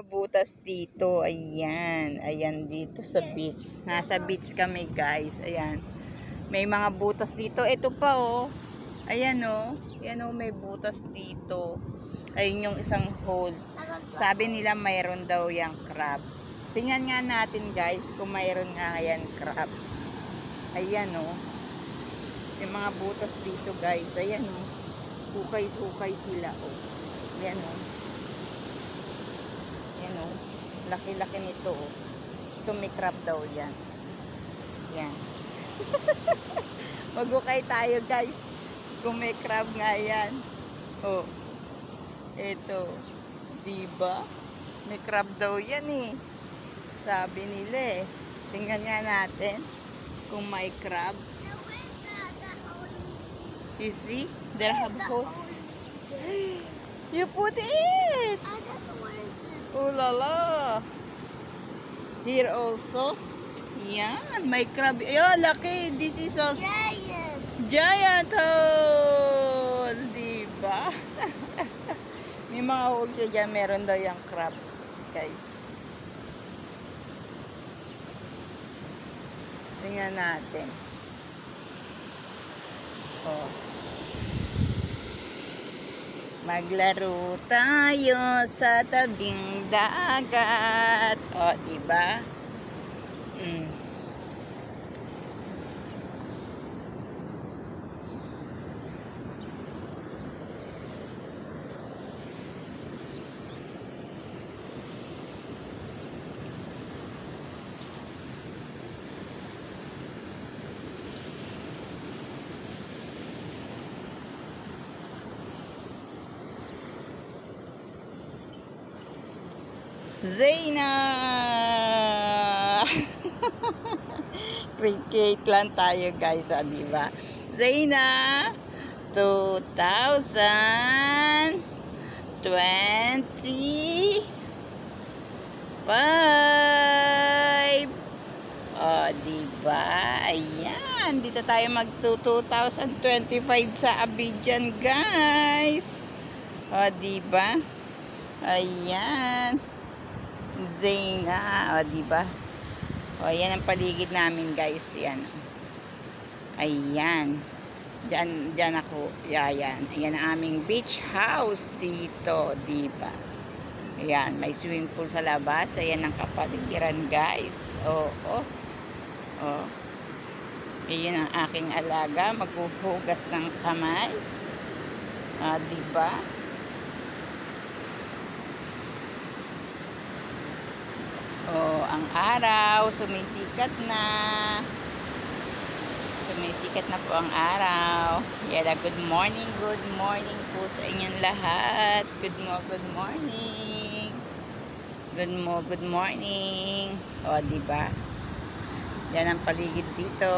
Butas dito, ayan. Ayan dito sa beach. Nasa beach kami guys, ayan. May mga butas dito. Ito pa oh. Ayan oh. Ayan oh, may butas dito. Ayun yung isang hole. Sabi nila mayroon daw yung crab. Tingnan nga natin guys kung mayroon nga yan crab. Ayan oh. Yung mga butas dito guys. Ayan oh. Hukay-hukay sila oh. Ayan oh. Ayan oh. Laki-laki nito oh. Ito may crab daw yan. Yan. Mag-ukay tayo guys. Kung may crab nga yan. Oh. Ito. Diba? May crab daw yan eh. Sabi nila eh. Tingnan nga natin kung may crab. You see? There have hole. You put it. Oh la la. Here also. Yan. May crab. Ayan, laki. This is a giant hole. Diba? May mga hole siya dyan. Meron daw yung crab. Guys. Tingnan natin. Oh. Maglaro tayo sa tabing dagat. O, diba? Zayna! Cricket lang tayo guys, ah, diba? Zayna! 2025! O, diba? Ayan. Dito tayo mag-2025 sa Abidjan, guys. O, diba? Ayan. Zayna. O, diba? O, ayan ang paligid namin, guys. Yan. Ayan. Diyan ako. Ayan. Ayan ang aming beach house dito. Diba? Ayan. May swimming pool sa labas. Ayan ang kapaligiran, guys. O, o. O. Ayan ang aking alaga. Maghuhugas ng kamay. Diba? Oh, ang araw sumisikat na. Sumisikat na po ang araw. Yala, good morning po sa inyong lahat. Good morning. Good morning. O, diba? Yan ang paligid dito.